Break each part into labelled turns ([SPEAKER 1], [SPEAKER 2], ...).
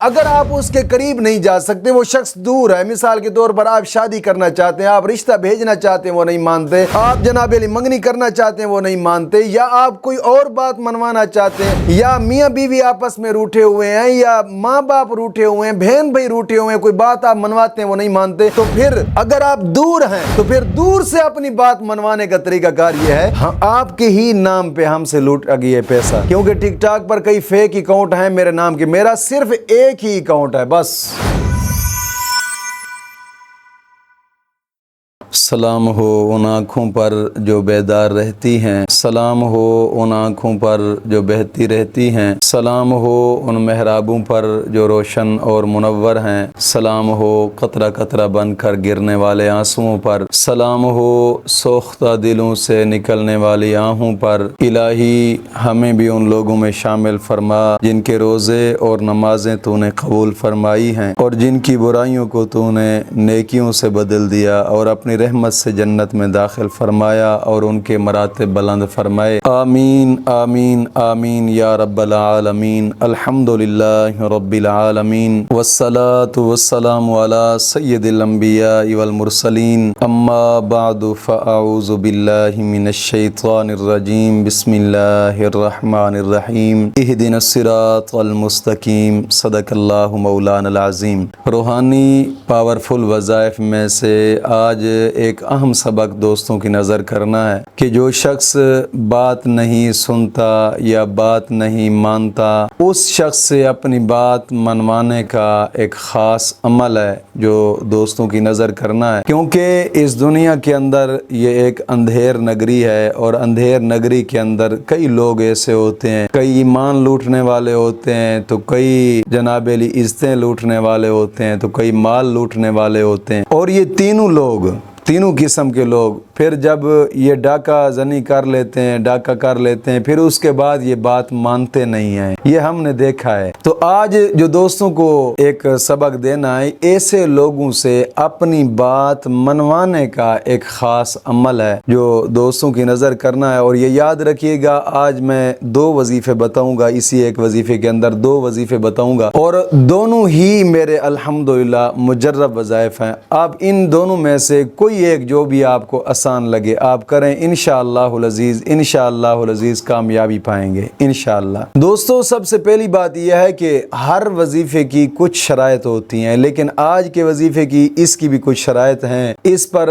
[SPEAKER 1] اگر آپ اس کے قریب نہیں جا سکتے، وہ شخص دور ہے، مثال کے طور پر آپ شادی کرنا چاہتے ہیں، آپ رشتہ بھیجنا چاہتے ہیں، وہ نہیں مانتے، آپ جناب علی منگنی کرنا چاہتے ہیں، وہ نہیں مانتے، یا آپ کوئی اور بات منوانا چاہتے ہیں، یا میاں بیوی آپس میں روٹھے ہوئے ہیں، یا ماں باپ روٹھے ہوئے ہیں، بہن بھائی روٹھے ہوئے ہیں، کوئی بات آپ منواتے ہیں وہ نہیں مانتے، تو پھر اگر آپ دور ہیں تو پھر دور سے اپنی بات منوانے کا طریقہ کار یہ ہے، آپ کے ہی نام پہ ہم سے لوٹ گیا پیسہ، کیونکہ ٹک ٹاک پر کئی فیک اکاؤنٹ ہیں میرے نام کے، میرا صرف ایک ہی اکاؤنٹ ہے بس۔ سلام ہو ان آنکھوں پر جو بیدار رہتی ہیں، سلام ہو ان آنکھوں پر جو بہتی رہتی ہیں، سلام ہو ان محرابوں پر جو روشن اور منور ہیں، سلام ہو قطرہ قطرہ بن کر گرنے والے آنسوؤں پر، سلام ہو سوختہ دلوں سے نکلنے والی آہوں پر۔ الہی ہمیں بھی ان لوگوں میں شامل فرما جن کے روزے اور نمازیں تو نے قبول فرمائی ہیں، اور جن کی برائیوں کو تو نے نیکیوں سے بدل دیا، اور اپنی رحمت سے جنت میں داخل فرمایا اور ان کے مراتب بلند فرمائے۔ آمین آمین آمین یا رب العالمین۔ الحمدللہ رب العالمین، والصلاة والسلام علی سید الانبیاء والمرسلین، اما بعد فاعوذ باللہ من الشیطان الرجیم، بسم اللہ الرحمن الرحیم، اہدنا الصراط المستقیم، صدق اللہ مولانا العظیم۔ روحانی پاورفل وظائف میں سے آج ایک اہم سبق دوستوں کی نظر کرنا ہے کہ جو شخص بات نہیں سنتا یا بات نہیں مانتا، اس شخص سے اپنی بات منوانے کا ایک خاص عمل ہے جو دوستوں کی نظر کرنا ہے، کیونکہ اس دنیا کے اندر یہ ایک اندھیر نگری ہے، اور اندھیر نگری کے اندر کئی لوگ ایسے ہوتے ہیں، کئی ایمان لوٹنے والے ہوتے ہیں، تو کئی جناب علی عزتیں لوٹنے والے ہوتے ہیں، تو کئی مال لوٹنے والے ہوتے ہیں، اور یہ تینوں قسم کے لوگ پھر جب یہ ڈاکہ زنی کر لیتے ہیں، ڈاکہ کر لیتے ہیں، پھر اس کے بعد یہ بات مانتے نہیں ہیں، یہ ہم نے دیکھا ہے۔ تو آج جو دوستوں کو ایک سبق دینا ہے، ایسے لوگوں سے اپنی بات منوانے کا ایک خاص عمل ہے جو دوستوں کی نظر کرنا ہے، اور یہ یاد رکھیے گا آج میں 2 وظیفے بتاؤں گا، اسی ایک وظیفے کے اندر 2 وظیفے بتاؤں گا، اور دونوں ہی میرے الحمدللہ مجرب وظائف ہیں۔ آپ ان دونوں میں سے کوئی ایک جو بھی آپ کو آسان لگے آپ کریں، انشاءاللہ العزیز انشاءاللہ العزیز کامیابی پائیں گے انشاءاللہ۔ دوستو، سب سے پہلی بات یہ ہے کہ ہر وظیفے کی کچھ شرائط ہوتی ہیں، لیکن آج کے وظیفے کی اس کی بھی کچھ شرائط ہیں، اس پر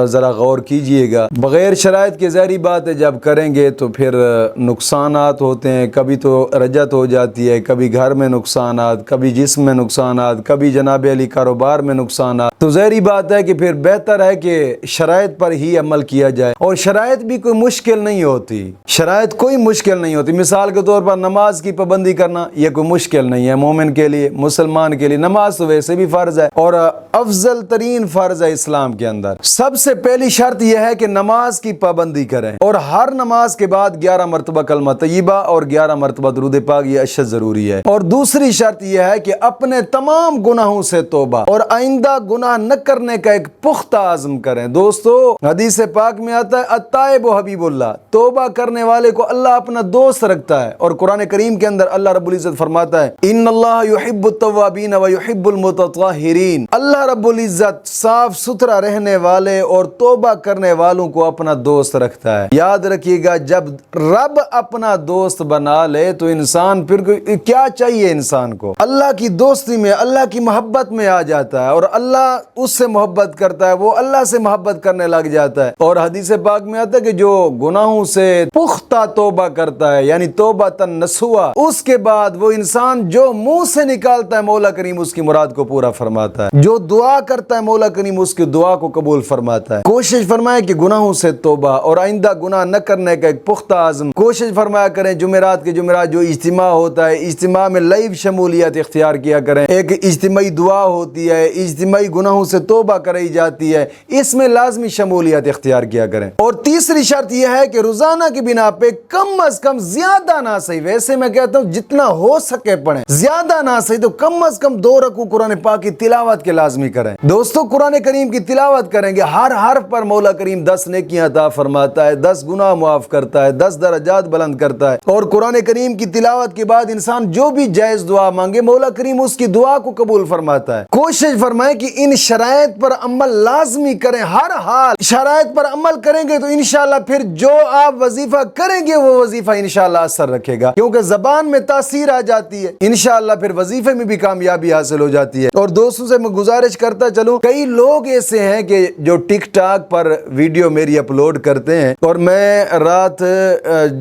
[SPEAKER 1] ذرا غور کیجئے گا۔ بغیر شرائط کے ظاہری بات ہے جب کریں گے تو پھر نقصانات ہوتے ہیں، کبھی تو رجت ہو جاتی ہے، کبھی گھر میں نقصانات، کبھی جسم میں نقصانات، کبھی جناب علی کاروبار میں نقصانات، تو ظاہری بات ہے کہ پھر بہتر ہے کہ شرائط پر ہی عمل کیا جائے، اور شرائط بھی کوئی مشکل نہیں ہوتی، شرائط کوئی مشکل نہیں ہوتی۔ مثال کے طور پر نماز کی پابندی کرنا یہ کوئی مشکل نہیں ہے، مومن کے لیے، مسلمان کے لیے نماز تو ویسے بھی فرض ہے، اور افضل ترین فرض ہے اسلام کے اندر۔ سب سے پہلی شرط یہ ہے کہ نماز کی پابندی کریں، اور ہر نماز کے بعد 11 مرتبہ کلمہ طیبہ اور 11 مرتبہ درود پاک، یہ اشد ضروری ہے۔ اور دوسری شرط یہ ہے کہ اپنے تمام گناہوں سے توبہ اور آئندہ گناہ نہ کرنے کا ایک پختہ عزم کریں۔ دوستو، حدیث پاک میں آتا ہے التائب حبیب اللہ، توبہ کرنے والے کو اللہ اپنا دوست رکھتا ہے، اور قرآن کریم کے اندر اللہ رب العزت فرماتا ہے ان اللہ یحب التوابین ویحب المتطہرین، اللہ رب العزت صاف ستھرا رہنے والے اور توبہ کرنے والوں کو اپنا دوست رکھتا ہے۔ یاد رکھیے گا، جب رب اپنا دوست بنا لے تو انسان پھر کیا چاہیے؟ انسان کو اللہ کی دوستی میں، اللہ کی محبت میں آ جاتا ہے، اور اللہ اس سے محبت کرتا ہے، وہ اللہ سے محبت کرنے لگ جاتا ہے۔ اور حدیث پاک میں آتا ہے کہ جو گناہوں سے پختہ توبہ کرتا ہے، یعنی توبۃ نصوحا، اس کے بعد وہ انسان جو منہ سے نکالتا ہے مولا کریم اس کی مراد کو پورا فرماتا ہے، جو دعا کرتا ہے مولا کریم اس کی دعا کو قبول فرماتا ہے۔ کوشش فرمائے کہ گناہوں سے توبہ اور آئندہ گناہ نہ کرنے کا ایک پختہ عزم کوشش فرمایا کریں۔ جمعرات کے جمعرات جو اجتماع ہوتا ہے، اجتماع میں لائیو شمولیت اختیار کیا کریں، ایک اجتماعی دعا ہوتی ہے، اجتماعی گناہوں سے توبہ کرائی جاتی ہے، اس میں لازمی شمولیت اختیار کیا کریں۔ اور تیسری شرط یہ ہے کہ روزانہ کی بنا پہ کم از کم، زیادہ نہ صحیح، ویسے میں کہتا ہوں جتنا ہو سکے کے پڑھیں, زیادہ نہ صحیح تو کم از کم 2 رکوع قرآن پاک کی تلاوت کے لازمی کریں. دوستو قرآن کریم کی تلاوت کریں گے, ہر حرف پر مولا کریم 10 نیکیاں عطا فرماتا ہے, 10 گناہ معاف کرتا ہے, 10 درجات بلند کرتا ہے. اور قرآن کریم کی تلاوت کے بعد انسان جو بھی جائز دعا مانگے مولا کریم اس کی دعا کو قبول فرماتا ہے. کوشش فرمائیں کہ ان شرائط پر عمل لازمی کریں, ہر حال شرائط پر عمل کریں گے تو انشاءاللہ پھر جو آپ وظیفہ کریں گے وہ وظیفہ انشاءاللہ اثر رکھے گا, کیونکہ زبان میں تاثیر آ جاتی ہے, انشاءاللہ پھر وظیفے میں بھی کامیابی حاصل ہو جاتی ہے. اور دوستوں سے میں گزارش کرتا چلوں, کئی لوگ ایسے ہیں کہ جو ٹک ٹاک پر ویڈیو میری اپلوڈ کرتے ہیں, اور میں رات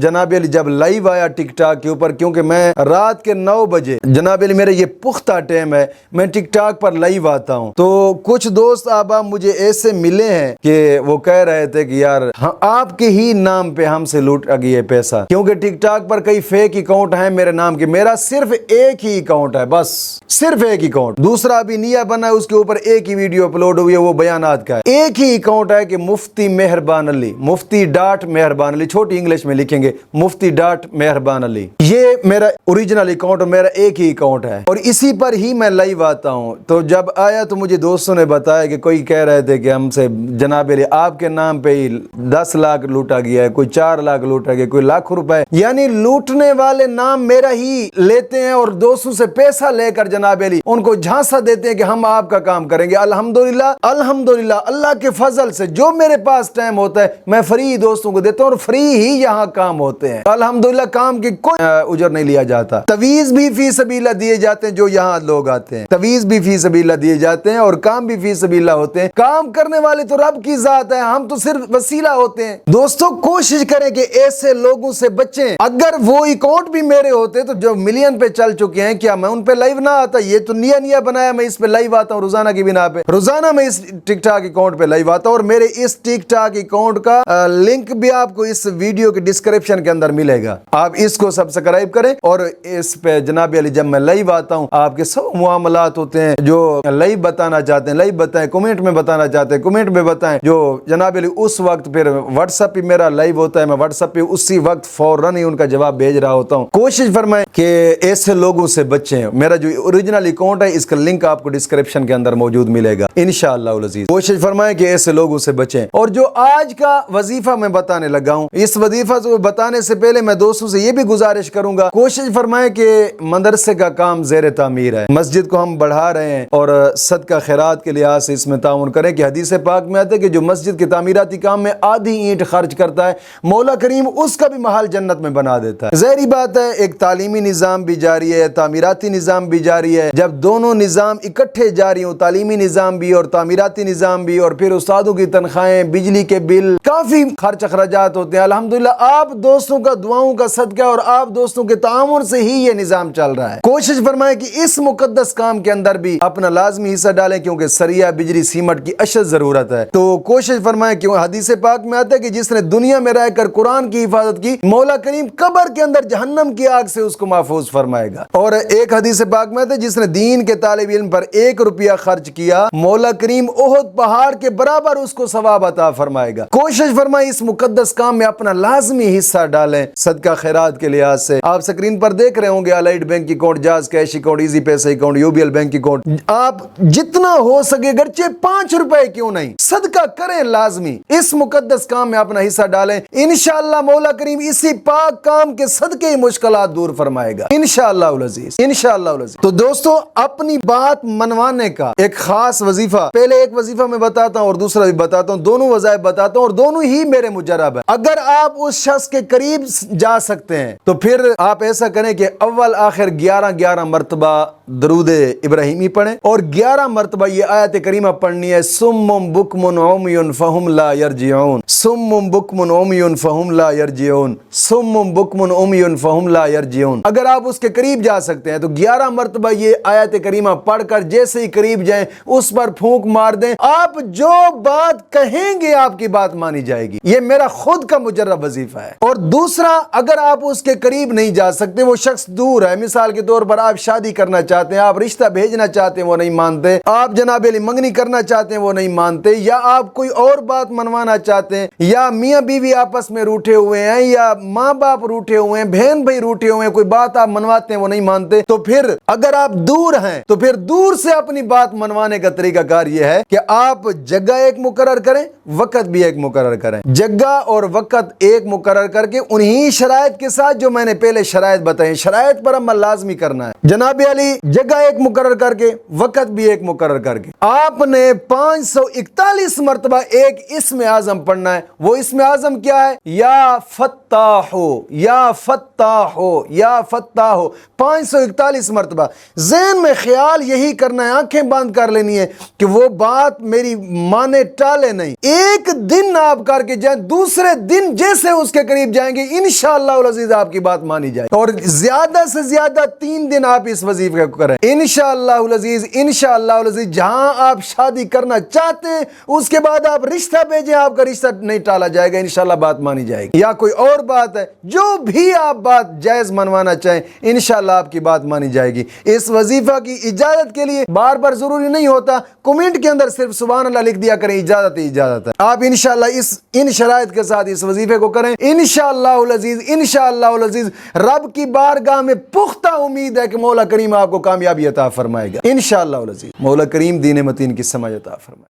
[SPEAKER 1] جناب علی جب لائیو آیا ٹک ٹاک کے اوپر, کیونکہ میں رات کے 9 بجے جناب علی میرا یہ پختہ ٹائم ہے, میں ٹک ٹاک پر لائیو آتا ہوں, تو کچھ دوست احباب مجھے ایسے ملے ہیں کہ وہ کہہ رہے تھے کہ یار آپ کے ہی نام پہ ہم سے لوٹ گئی ہے پیسہ, کیونکہ ٹک ٹاک پر کئی فیک اکاؤنٹ ہیں میرے نام کے. میرا صرف ایک ہی اکاؤنٹ ہے, بس صرف ایک اکاؤنٹ, دوسرا ابھی نیا بنا ہے, اس کے اوپر ایک ہی ویڈیو اپلوڈ ہوئی ہے, وہ بیانات کا ہے. ایک ہی اکاؤنٹ ہے کہ مفتی مہربان علی, مفتی ڈاٹ مہربان علی, چھوٹی انگلش میں لکھیں گے مفتی ڈاٹ مہربان علی, یہ میرا اوریجنل اکاؤنٹ اور میرا ایک ہی اکاؤنٹ ہے, اور اسی پر ہی میں لائیو آتا ہوں. تو جب آیا تو مجھے دوستوں نے بتایا کہ کوئی کہہ رہے تھے کہ ہم سے جناب علی آپ کے نام پہ ہی 10 لاکھ لوٹا گیا ہے, کوئی 4 لاکھ لوٹا گیا, کوئی لاکھ روپے, یعنی لوٹنے والے نام میرا ہی لیتے ہیں اور دوستوں سے پیسہ لے کر جناب علی ان کو جھانسا دیتے ہیں کہ ہم آپ کا کام کریں گے. الحمدللہ الحمدللہ اللہ کے فضل سے جو میرے پاس ٹائم ہوتا ہے میں فری دوستوں کو دیتا ہوں, اور فری ہی یہاں کام ہوتے ہیں الحمدللہ, کام کی کوئی اجر نہیں لیا جاتا. تویز بھی فی سبیل اللہ دیے جاتے ہیں, جو یہاں لوگ آتے ہیں تویز بھی فی سبیل اللہ دیے جاتے ہیں, اور کام بھی فی سبیل اللہ ہوتے ہیں. کام کرنے والے تو رب کی ذات ہے, ہم تو صرف وسیلہ ہوتے ہیں. دوستوں کوشش کریں کہ ایسے لوگوں سے بچیں. اگر وہ اکاؤنٹ بھی میرے ہوتے تو جو ملین پہ چل چکے ہیں, کیا میں ان پہ لائیو نہ آتا؟ یہ تو نیا بنایا, میں اس پہ لائیو آتا ہوں روزانہ کی بنا پہ, روزانہ میں اس ٹک ٹاک اکاؤنٹ پہ لائیو آتا ہوں, اور میرے اس ٹک ٹاک اکاؤنٹ کا لنک بھی آپ کو اس ویڈیو کے ڈسکرپشن کے اندر ملے گا, آپ اس کو سبسکرائب کریں. اور اس پہ جناب علی جب میں لائیو آتا ہوں آپ کے سب معاملات ہوتے ہیں, جو لائیو بتانا چاہتے ہیں لائیو بتائیں, کمنٹ میں بتانا چاہتے ہیں کمنٹ میں بتائیں, جو جناب علی اس وقت پھر واٹس ایپ پہ میرا لائیو ہوتا ہے, میں واٹس ایپ پہ اسی وقت فوراً ہی ان کا جواب بھیج رہا ہوتا ہوں. کوشش فرمائیں کہ ایسے لوگوں سے بچیں. میرا جو اوریجنل اکاؤنٹ ہے اس کا لنک آپ کو ڈسکرپشن کے اندر موجود ملے گا انشاءاللہ العزیز. کوشش فرمائیں کہ ایسے لوگوں سے بچیں. اور جو آج کا وظیفہ میں بتانے لگا ہوں, اس وظیفہ کو بتانے سے پہلے میں دوستوں سے یہ بھی گزارش کروں گا, کوشش فرمائیں کہ مدرسے کا کام زیر تعمیر ہے, مسجد کو ہم بڑھا رہے ہیں, اور صدقہ خیرات کے لحاظ سے اس میں تعاون کریں کہ حدیث پاک میں آتا ہے کہ جو مسجد کے تعمیراتی کام میں آدھی اینٹ خرچ کرتا ہے مولا کریم اس کا بھی محل جنت میں بنا دیتا ہے. ظاہری بات ہے ایک تعلیمی نظام بھی جاری ہے, تعمیراتی نظام بھی جاری ہے. جب دونوں نظام اکٹھے جاری ہوں, تعلیمی نظام بھی اور تعمیراتی نظام بھی, اور پھر استادوں کی تنخواہیں, بجلی کے بل, کافی خرچ اخراجات ہوتے ہیں. الحمدللہ آپ دوستوں کا دعاؤں کا صدقہ اور آپ دوستوں کے تعاون سے ہی یہ نظام چل رہا ہے. کوشش فرمائیں کہ اس مقدس کام کے اندر بھی اپنا لازمی حصہ ڈالیں, کیونکہ سریہ بجلی سیمٹ کی اشد ضرورت ہے. تو کوشش فرمائیں کہ حدیث پاک میں آتا ہے کہ جس نے دنیا میں رہ کر قرآن کی حفاظت کی مولا کریم قبر کے اندر جہنم کی آگ سے اس کو محفوظ فرمائے گا. اور ایک حدیث پاک میں آتا ہے جس نے دین کے طالب علم پر 1 روپیہ خرچ کیا مولا کریم احد پہاڑ کے برابر اس کو ثواب عطا فرمائے گا. کوشش فرمائیں اس مقدس کام میں اپنا لازمی حصہ ڈالیں صدقہ خیرات کے لحاظ سے. آپ سکرین پر دیکھ رہے ہوں گے allied bank account, jazz cash account, easy پیسے اکاؤنٹ, UBL بینک اکاؤنٹ. آپ جتنا ہو سکے گرچہ 5 روپے کیوں نہیں صدقہ کریں, لازمی اس مقدس کام میں اپنا حصہ ڈالیں. انشاءاللہ مولا کریم اسی پاک کام کے صدقے ہی مشکلات دور فرمائے گا انشاءاللہ العزیز, انشاءاللہ العزیز. تو دوستو اپنی بات منوانے کا ایک خاص وظیفہ, پہلے ایک وظیفہ میں بتاتا ہوں اور دوسرا بھی بتاتا ہوں, دونوں وظائف بتاتا ہوں اور دونوں ہی میرے مجرب ہے. اگر آپ اس شخص کے قریب جا سکتے ہیں تو پھر آپ ایسا کریں کہ اول آخر 11 مرتبہ درود ابراہیمی پڑھیں, اور 11 مرتبہ یہ آیت کریمہ پڑھنی ہے, سم بکم عمی فہم لا یرجعون, سم بکم عمی فہم لا یرجعون, سم بکم عمی فہم لا یرجعون. اگر آپ اس کے قریب جا سکتے ہیں تو 11 مرتبہ یہ آیت کریمہ پڑھ کر جیسے ہی قریب جائیں اس پر پھونک مار دیں, آپ جو بات کہیں گے آپ کی بات مانی جائے گی. یہ میرا خود کا مجرب وظیفہ ہے. اور دوسرا, اگر آپ اس کے قریب نہیں جا سکتے, وہ شخص دور ہے, مثال کے طور پر آپ شادی کرنا چاہتے ہیں, آپ رشتہ بھیجنا چاہتے ہیں وہ نہیں مانتے, آپ جناب علی منگنی کرنا چاہتے ہیں وہ نہیں مانتے, یا آپ کوئی اور بات منوانا چاہتے ہیں, یا میاں بیوی آپس میں روٹھے ہوئے ہیں, یا ماں باپ روٹھے ہوئے ہیں, بہن بھائی روٹھے ہوئے ہیں, کوئی بات آپ منواتے چاہتے ہیں وہ نہیں مانتے، تو پھر اگر آپ دور ہیں تو پھر دور سے اپنی بات منوانے کا طریقہ کار یہ ہے کہ آپ جگہ ایک مقرر کریں، وقت بھی ایک مقرر کریں، جگہ اور وقت ایک مقرر کر کے انہی شرائط کے ساتھ جو میں نے پہلے شرائط بتائیں، شرائط پر عمل لازمی کرنا ہے۔ جناب علی جگہ ایک مقرر کر کے وقت بھی ایک مقرر کر کے آپ نے 541 مرتبہ ایک اسم اعظم پڑھنا ہے۔ وہ اسم اعظم کیا ہے؟ یا فتاح، یا فتاح، یا فتاح، 541 مرتبہ۔ ذہن میں خیال یہی کرنا ہے، آنکھیں بند کر لینی ہے کہ وہ بات میری مانے ٹالے نہیں۔ ایک دن آپ کر کے جائیں، دوسرے دن جیسے اس کے قریب جائیں گے انشاءاللہ العزیز آپ کی بات مانی جائے، اور زیادہ سے زیادہ 3 دن آپ اس وظیفے کو کریں انشاءاللہ العزیز۔ انشاءاللہ العزیز جہاں آپ شادی کرنا چاہتے ہیں اس کے بعد آپ رشتہ بھیجیں، آپ کا رشتہ نہیں ٹالا جائے گا، انشاءاللہ بات مانی جائے گی۔ یا کوئی اور بات ہے، جو بھی آپ بات جائز منوانا چاہیں انشاءاللہ آپ کی بات مانی جائے گی۔ اس وظیفہ کی اجازت کے لیے بار بار ضروری نہیں ہوتا، کمنٹ کے اندر صرف سبحان اللہ لکھ دیا کریں، اجازت ہی اجازت ہے۔ آپ انشاءاللہ ان شرائط کے ساتھ اس وظیفے کو کریں انشاءاللہ العزیز۔ انشاءاللہ العزیز رب کی بارگاہ میں پختہ امید ہے کہ مولا کریم آپ کو کامیابی عطا فرمائے گا انشاءاللہ العزیز۔ مولا کریم دین متین کی سمجھ عطا فرمائے۔